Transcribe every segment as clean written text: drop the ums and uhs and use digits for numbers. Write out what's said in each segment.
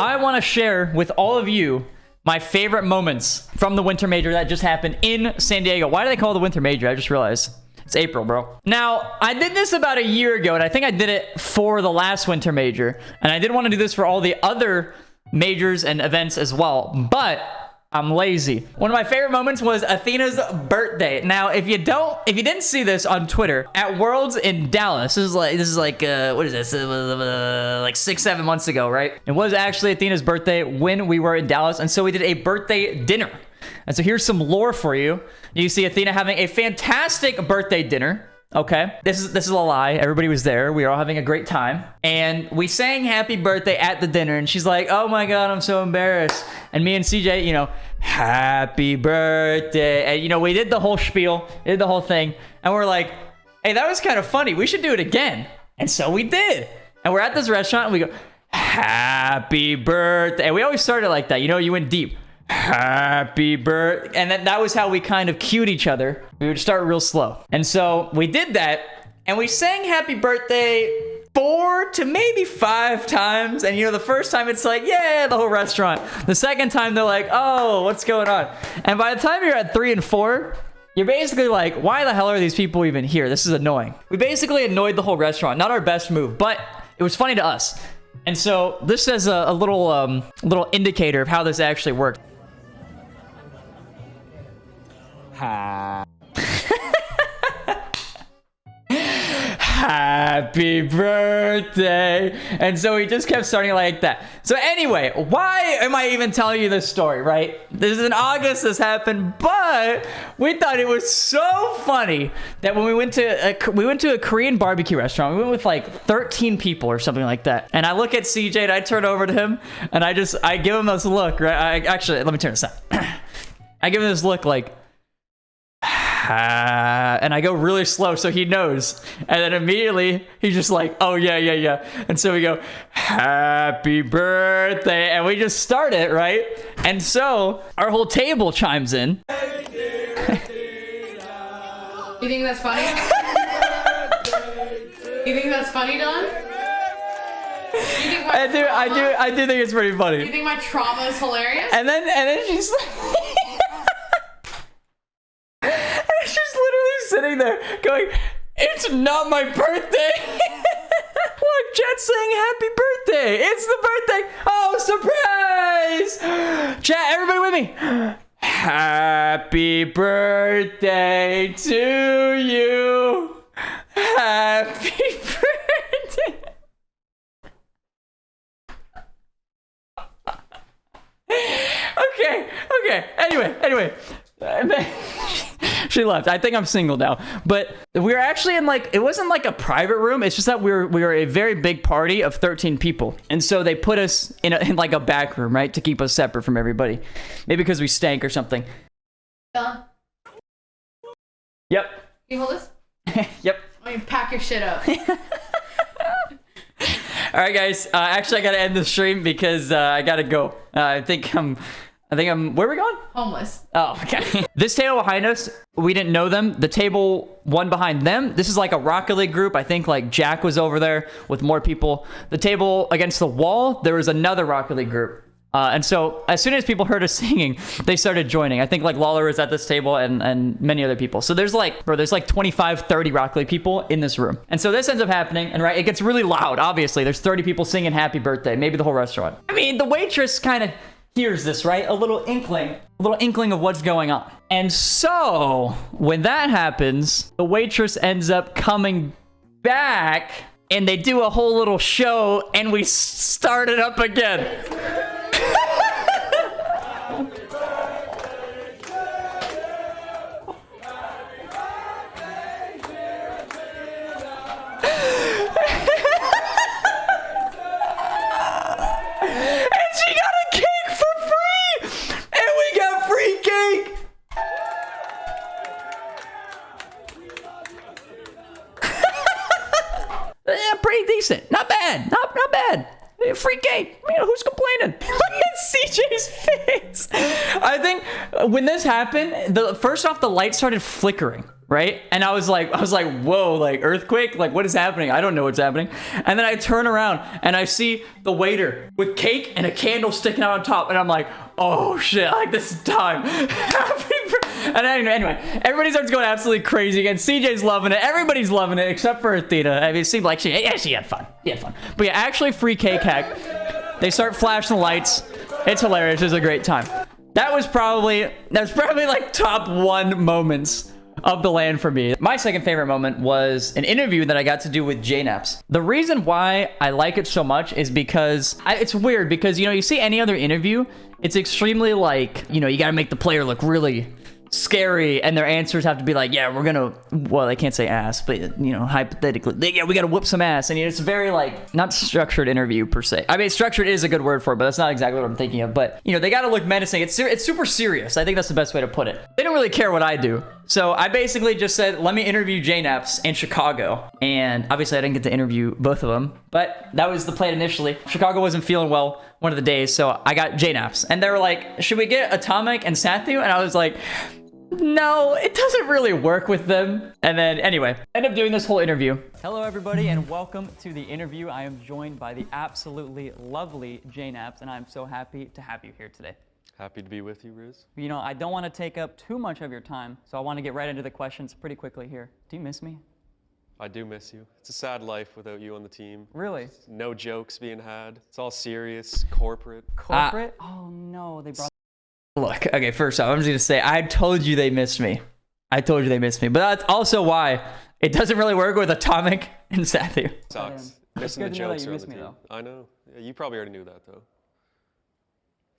I want to share with all of you my favorite moments from the Winter Major that just happened in San Diego. Why do they call it the Winter Major? I just realized. It's April, bro. Now, I did this about a year ago, and I think I did it for the last Winter Major. And I did want to do this for all the other majors and events as well, but I'm lazy. One of my favorite moments was Athena's birthday. Now, if you didn't see this on Twitter, at Worlds in Dallas, this is like what is this? Like 6-7 months ago, right? It was actually Athena's birthday when we were in Dallas, and so we did a birthday dinner. And so here's some lore for you. You see Athena having a fantastic birthday dinner. Okay, this is a lie. Everybody was there. We were all having a great time, and we sang happy birthday at the dinner, and she's like, oh my god, I'm so embarrassed. And me and CJ, you know, happy birthday, and you know, we did the whole spiel, did the whole thing, and we're like, hey, that was kind of funny, we should do it again. And so we did. And we're at this restaurant, and we go, happy birthday. And we always started like that, you know, you went deep. Happy birthday. And then that was how we kind of cued each other. We would start real slow. And so we did that, and we sang happy birthday 4 to maybe 5 times. And you know, the first time it's like, yeah, the whole restaurant. The second time they're like, oh, what's going on? And by the time you're at 3 and 4, you're basically like, why the hell are these people even here? This is annoying. We basically annoyed the whole restaurant. Not our best move, but it was funny to us. And so this is a little indicator of how this actually works. Happy birthday. And so he just kept starting like that. So anyway, why am I even telling you this story, right? This is in August this happened, but we thought it was so funny that when we went to a Korean barbecue restaurant, we went with like 13 people or something like that. And I look at CJ and I turn over to him and I give him this look, right? Actually, let me turn this up. I give him this look like, and I go really slow so he knows, and then immediately he's just like, oh yeah, and so we go, happy birthday, and we just start it, right? And so our whole table chimes in. You think that's funny? You think that's funny, Don? I do think it's pretty funny. You think my trauma is hilarious? And then she's she's literally sitting there going, it's not my birthday. Look, chat's saying happy birthday. It's the birthday. Oh, surprise. Chat, everybody with me. Happy birthday to you. Happy birthday. Okay. Anyway. She left. I think I'm single now. But we were actually in like, it wasn't like a private room. It's just that we were a very big party of 13 people. And so they put us in like a back room, right? To keep us separate from everybody. Maybe because we stank or something. Don? Yep. Can you hold this? Yep. I mean, pack your shit up. All right, guys. Actually, I got to end the stream because I got to go. I think I'm, where are we going? Homeless. Oh, okay. This table behind us, we didn't know them. The table one behind them, this is like a Rocket League group. I think like Jack was over there with more people. The table against the wall, there was another Rocket League group. And so as soon as people heard us singing, they started joining. I think like Lawler was at this table and many other people. So there's like 25, 30 Rocket League people in this room. And so this ends up happening, and right, it gets really loud. Obviously, there's 30 people singing happy birthday, maybe the whole restaurant. I mean, the waitress kind of hears this, right? A little inkling of what's going on. And so when that happens, the waitress ends up coming back, and they do a whole little show, and we start it up again. Decent. Not bad. Not bad. Free cake. You know, who's complaining? Look at CJ's face. I think when this happened, first off, the light started flickering, right? And I was like, whoa, like earthquake? Like what is happening? I don't know what's happening. And then I turn around and I see the waiter with cake and a candle sticking out on top. And I'm like, oh shit, like this is time. And anyway, everybody starts going absolutely crazy again. CJ's loving it. Everybody's loving it except for Athena. I mean, it seemed like she had fun. She had fun. But yeah, actually free cake hack. They start flashing the lights. It's hilarious. It was a great time. That was probably like top 1 moments of the LAN for me. My second favorite moment was an interview that I got to do with JKnaps. The reason why I like it so much is because it's weird because, you know, you see any other interview, it's extremely like, you know, you got to make the player look really scary and their answers have to be like, yeah, we're gonna, well, they can't say ass, but you know, hypothetically, yeah, we gotta whoop some ass. And you know, it's very like not structured interview per se. I mean, structured is a good word for it, but that's not exactly what I'm thinking of. But you know, they gotta look menacing. It's super serious. I think that's the best way to put it. They don't really care what I do. So I basically just said, let me interview JKnaps in Chicago. And obviously I didn't get to interview both of them, but that was the plan initially. Chicago wasn't feeling well one of the days, so I got JKnaps. And they were like, should we get Atomic and Sathu? And I was like, no, it doesn't really work with them. And then anyway, end up doing this whole interview. Hello everybody and welcome to the interview. I am joined by the absolutely lovely JKnaps and I'm so happy to have you here today. Happy to be with you, Riz. You know, I don't want to take up too much of your time, so I want to get right into the questions pretty quickly here. Do you miss me? I do miss you. It's a sad life without you on the team. Really? No jokes being had. It's all serious, corporate. Corporate? Oh no, they brought... Look, okay, first off, I'm just going to say, I told you they missed me. I told you they missed me. But that's also why it doesn't really work with Atomic and Sathu. Sucks. Missing the jokes around the team. I know. Yeah, you probably already knew that, though.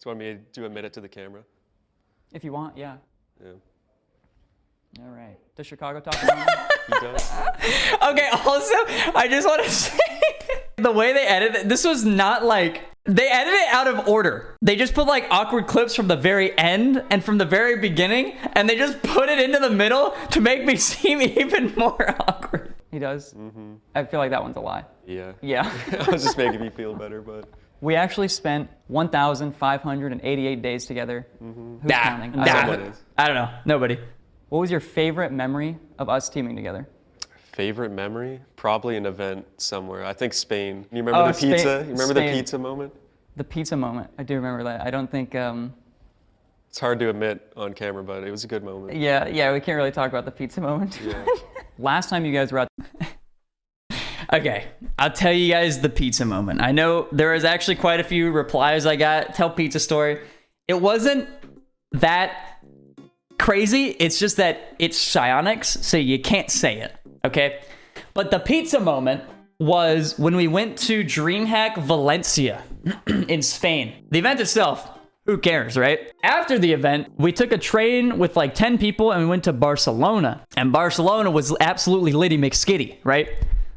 Do you want me to admit it to the camera? If you want, yeah. Yeah. All right. Does Chicago talk about me? He does. Okay, also, I just want to say, the way they edited it, this was not like... They edited it out of order. They just put like awkward clips from the very end and from the very beginning, and they just put it into the middle to make me seem even more awkward. He does? Mm-hmm. I feel like that one's a lie. Yeah. Yeah. I was just making me feel better, but... We actually spent 1,588 days together. Mm-hmm. Who's counting? I don't know. Nobody. What was your favorite memory of us teaming together? Favorite memory? Probably an event somewhere. I think Spain. You remember the pizza? You remember the pizza moment? The pizza moment. I do remember that. I don't think... It's hard to admit on camera, but it was a good moment. Yeah, we can't really talk about the pizza moment. Yeah. Last time you guys were out... Okay, I'll tell you guys the pizza moment. I know there was actually quite a few replies I got. Tell pizza story. It wasn't that crazy. It's just that it's psionics, so you can't say it. Okay, but the pizza moment was when we went to DreamHack Valencia in Spain. The event itself, who cares, right? After the event, we took a train with like 10 people and we went to Barcelona. And Barcelona was absolutely litty McSkitty, right?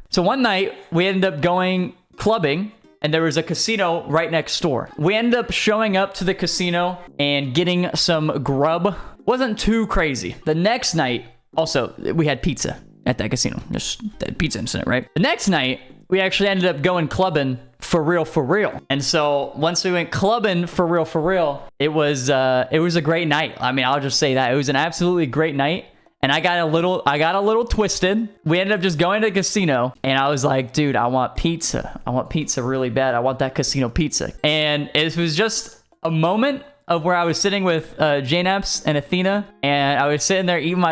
So one night we ended up going clubbing and there was a casino right next door. We ended up showing up to the casino and getting some grub. Wasn't too crazy. The next night, also, we had pizza at that casino. Just that pizza incident, right? The next night, we actually ended up going clubbing for real. And so once we went clubbing for real, it was a great night. I mean, I'll just say that. It was an absolutely great night. And I got a little twisted. We ended up just going to the casino and I was like, dude, I want pizza. I want pizza really bad. I want that casino pizza. And it was just a moment of where I was sitting with JKnaps and Athena, and I was sitting there eating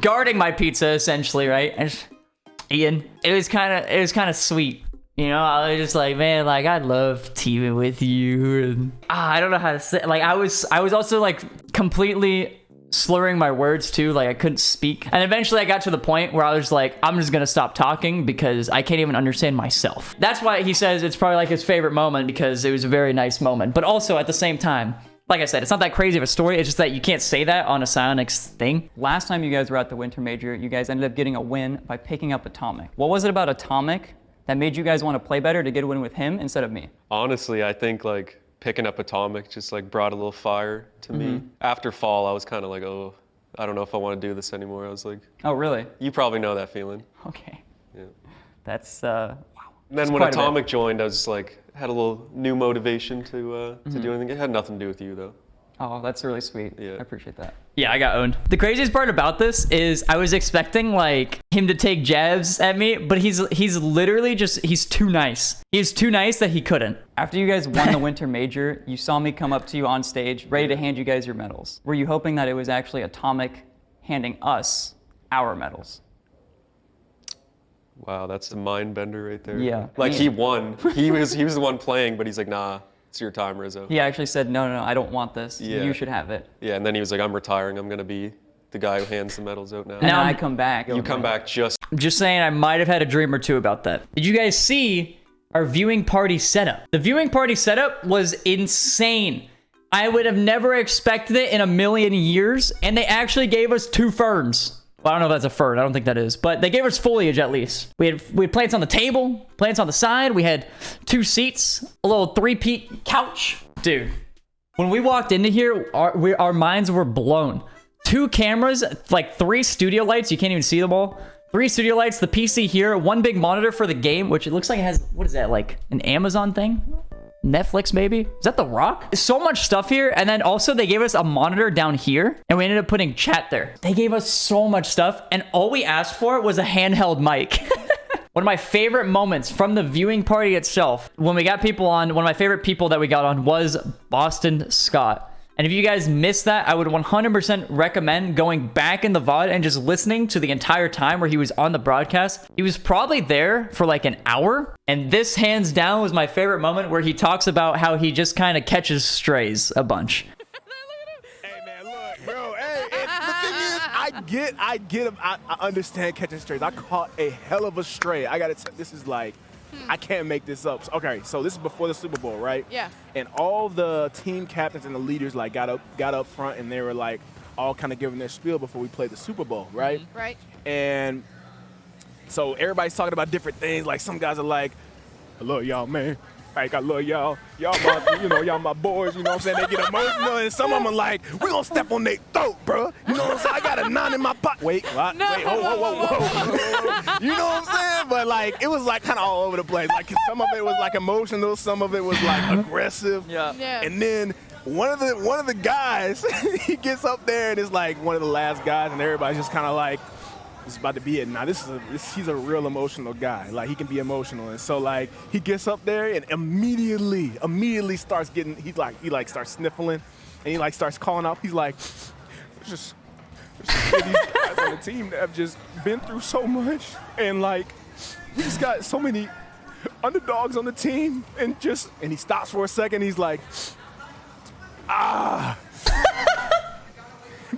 guarding my pizza essentially, right? And just eating. It was kind of sweet, you know. I was just like, man, like I love teaming with you, and I don't know how to say. Like I was also like completely slurring my words too, like I couldn't speak. And eventually I got to the point where I was like, I'm just gonna stop talking because I can't even understand myself. That's why he says it's probably like his favorite moment, because it was a very nice moment. But also at the same time, like I said, it's not that crazy of a story. It's just that you can't say that on a Psionics thing. Last time you guys were at the Winter Major, you guys ended up getting a win by picking up Atomic. What was it about Atomic that made you guys want to play better to get a win with him instead of me? Honestly, I think like picking up Atomic just like brought a little fire to me. After fall, I was kind of like, oh, I don't know if I want to do this anymore. I was like, oh, really? You probably know that feeling. Okay. Yeah. That's, wow. And then when Atomic joined, I was just like, had a little new motivation to do anything. It had nothing to do with you though. Oh, that's really sweet. Yeah. I appreciate that. Yeah, I got owned. The craziest part about this is I was expecting like him to take jabs at me, but he's literally just, he's too nice. He's too nice that he couldn't. After you guys won the Winter Major, you saw me come up to you on stage, ready to hand you guys your medals. Were you hoping that it was actually Atomic handing us our medals? Wow, that's the mind bender right there. Yeah. Like he won. He was the one playing, but he's like, nah, it's your time, Rizzo. He actually said, no, I don't want this. Yeah. You should have it. Yeah, and then he was like, I'm retiring. I'm gonna be the guy who hands the medals out now. And Now I come back. You come back just. I'm just saying, I might have had a dream or two about that. Did you guys see our viewing party setup? The viewing party setup was insane. I would have never expected it in a million years, and they actually gave us 2 ferns. Well, I don't know if that's a fern. I don't think that is. But they gave us foliage at least. We had plants on the table, plants on the side. We had 2 seats, a little 3-peat couch. Dude, when we walked into here, our minds were blown. 2 cameras, like 3 studio lights. You can't even see them all. 3 studio lights, the PC here, 1 big monitor for the game, which it looks like it has, what is that, like an Amazon thing? Netflix maybe? Is that The Rock? So much stuff here. And then also they gave us a monitor down here and we ended up putting chat there. They gave us so much stuff and all we asked for was a handheld mic. One of my favorite moments from the viewing party itself, when we got people on, one of my favorite people that we got on was Boston Scott. And if you guys missed that, I would 100% recommend going back in the VOD and just listening to the entire time where he was on the broadcast. He was probably there for like an hour. And this hands down was my favorite moment where he talks about how he just kind of catches strays a bunch. Hey man, look, bro. Hey, the thing is, I get him. I understand catching strays. I caught a hell of a stray. I gotta. This is like, I can't make this up. Okay, so this is before the Super Bowl, right? Yeah. And all the team captains and the leaders like got up front, and they were like all kind of giving their spiel before we played the Super Bowl, right? Mm-hmm. Right. And so everybody's talking about different things. Like some guys are like, "I love y'all, man. Like, I love y'all. Y'all my, y'all my boys, you know what I'm saying?" They get emotional, and some of them are like, "We gonna step on their throat, bro. You know what I'm saying? I got a 9 in my pocket." Wait, what? No. Wait, whoa. You know what I'm saying? But, like, it was, like, kind of all over the place. Like, some of it was, like, emotional. Some of it was, like, aggressive. Yeah. Yeah. And then one of the guys, he gets up there, and it's, like, one of the last guys, and everybody's just kind of like, this is about to be it. Now, he's a real emotional guy. Like, he can be emotional. And so, like, he gets up there and immediately starts getting, he starts sniffling and he, like, starts calling out. He's like, there's these guys on the team that have just been through so much. And, like, we just got so many underdogs on the team. And he stops for a second. He's like,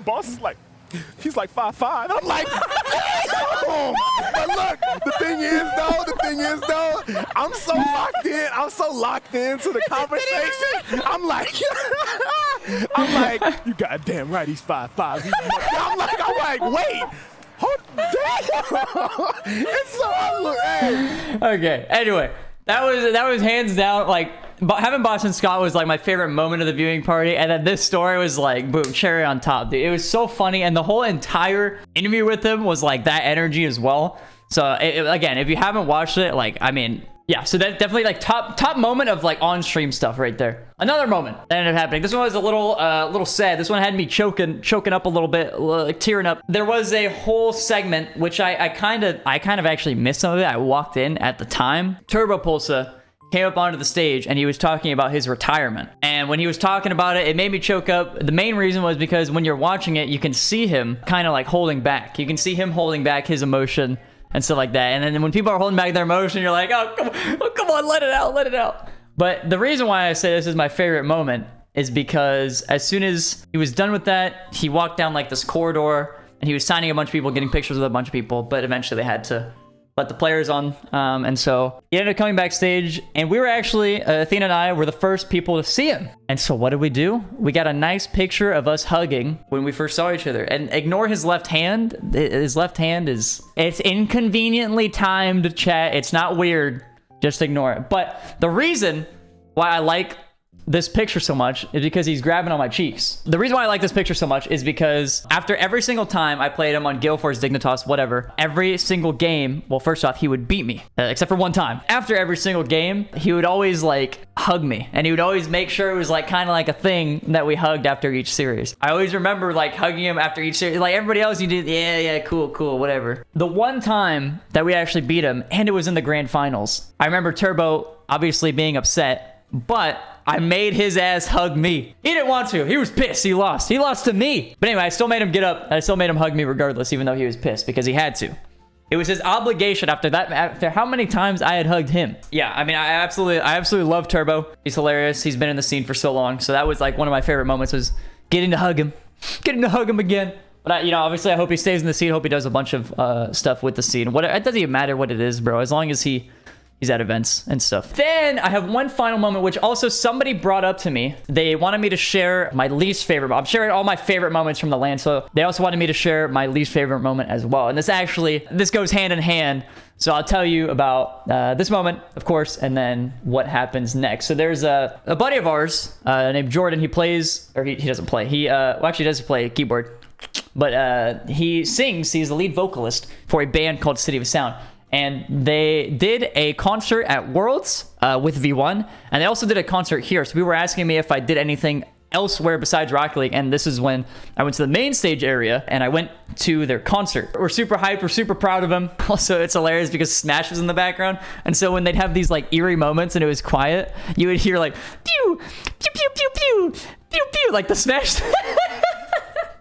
Boss is like, he's like 5'5". I'm like, damn! But look, the thing is though, I'm so locked into the conversation. I'm like, you goddamn right, he's 5'5". I'm like, wait. Hold damn. And so I look, hey. Okay, anyway, that was hands down, like, having Boston Scott was like my favorite moment of the viewing party, and then this story was like, boom, cherry on top, dude. It was so funny, and the whole entire interview with him was like that energy as well. So again, if you haven't watched it, like, I mean, yeah, so that's definitely like top moment of like on-stream stuff right there. Another moment that ended up happening. This one was a little sad. This one had me choking up a little bit, like tearing up. There was a whole segment which I kind of actually missed some of it. I walked in at the time. Turbo Pulsa came up onto the stage and he was talking about his retirement. And when he was talking about it, it made me choke up. The main reason was because when you're watching it, you can see him kind of like holding back. You can see him holding back his emotion and stuff like that. And then when people are holding back their emotion, you're like, oh, come on, let it out. But the reason why I say this is my favorite moment is because as soon as he was done with that, he walked down like this corridor and he was signing a bunch of people, getting pictures with a bunch of people, but eventually they had to let the players on. And so he ended up coming backstage, and we were actually, Athena and I were the first people to see him. And so what did? We got a nice picture of us hugging when we first saw each other. And ignore his left hand. His left hand it's inconveniently timed, chat. It's not weird. Just ignore it. But the reason why I like this picture so much is because he's grabbing on my cheeks. The reason why I like this picture so much is because after every single time I played him on Gale Force, Dignitas, whatever, every single game, well, first off, he would beat me, except for one time. After every single game, he would always like hug me, and he would always make sure it was like kind of like a thing that we hugged after each series. I always remember like hugging him after each series. Like everybody else, you did, yeah, cool, whatever. The one time that we actually beat him, and it was in the grand finals, I remember Turbo obviously being upset, but I made his ass hug me. He didn't want to. He was pissed. He lost. He lost to me. But anyway, I still made him get up. And I still made him hug me regardless, even though he was pissed because he had to. It was his obligation after that, after how many times I had hugged him. Yeah, I mean, I absolutely love Turbo. He's hilarious. He's been in the scene for so long. So that was like one of my favorite moments, was getting to hug him. Getting to hug him again. But, obviously I hope he stays in the scene. I hope he does a bunch of stuff with the scene. It doesn't even matter what it is, bro. As long as he's at events and stuff. Then I have one final moment, which also somebody brought up to me. They wanted me to share my least favorite. I'm sharing all my favorite moments from the LAN, so they also wanted me to share my least favorite moment as well. And this goes hand in hand. So I'll tell you about this moment, of course, and then what happens next. So there's a buddy of ours named Jordan. He plays, or he doesn't play. He actually does play keyboard, but he sings. He's the lead vocalist for a band called City of Sound. And they did a concert at Worlds with V1, and they also did a concert here. So we were asking me if I did anything elsewhere besides Rocket League, and this is when I went to the main stage area and I went to their concert. We're super hyped. We're super proud of them. Also, it's hilarious because Smash was in the background, and so when they'd have these like eerie moments and it was quiet, you would hear like pew pew pew pew pew pew pew, like the Smash.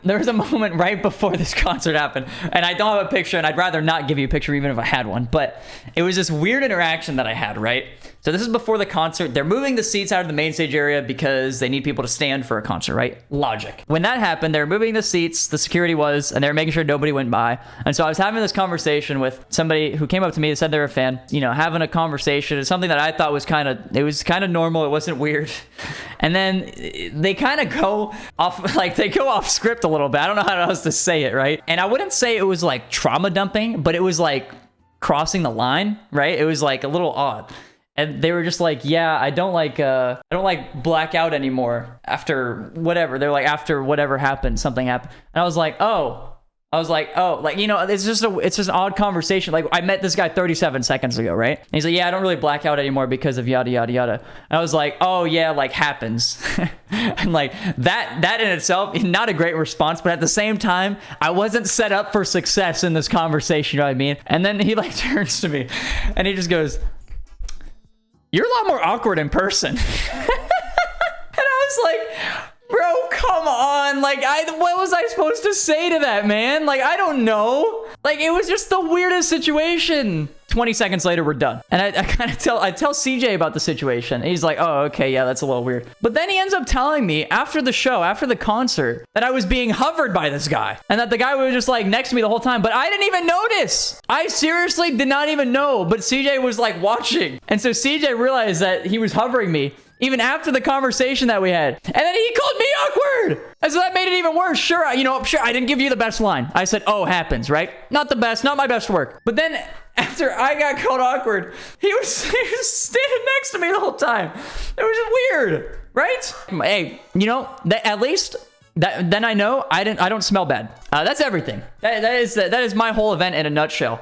There was a moment right before this concert happened, and I don't have a picture, and I'd rather not give you a picture even if I had one, but it was this weird interaction that I had, right? So this is before the concert. They're moving the seats out of the main stage area because they need people to stand for a concert, right? Logic. When that happened, they're moving the seats, the security was, and they're making sure nobody went by. And so I was having this conversation with somebody who came up to me and said they're a fan, having a conversation. It's something that I thought was kind of normal. It wasn't weird. And then they kind of go off, like they go off script a little bit. I don't know how else to say it, right? And I wouldn't say it was like trauma dumping, but it was like crossing the line, right? It was like a little odd. And they were just like, yeah, I don't like blackout anymore after whatever. They're like, after whatever happened, something happened. And I was like, it's just an odd conversation. Like, I met this guy 37 seconds ago, right? And he's like, yeah, I don't really black out anymore because of yada, yada, yada. And I was like, oh yeah, like happens. And like that in itself, not a great response, but at the same time, I wasn't set up for success in this conversation, you know what I mean? And then he like turns to me and he just goes, you're a lot more awkward in person. And I was like, bro, come on. Like, what was I supposed to say to that, man? Like, I don't know. Like, it was just the weirdest situation. 20 seconds later, we're done. And I tell CJ about the situation. And he's like, oh, okay, yeah, that's a little weird. But then he ends up telling me after the show, after the concert, that I was being hovered by this guy. And that the guy was just like next to me the whole time. But I didn't even notice. I seriously did not even know. But CJ was like watching. And so CJ realized that he was hovering me even after the conversation that we had. And then he called me awkward. And so that made it even worse. Sure, I didn't give you the best line. I said, oh, happens, right? Not the best, not my best work. But then after I got called awkward, he was standing next to me the whole time. It was just weird, right? Hey, at least then I know I don't smell bad. That's everything. That is my whole event in a nutshell.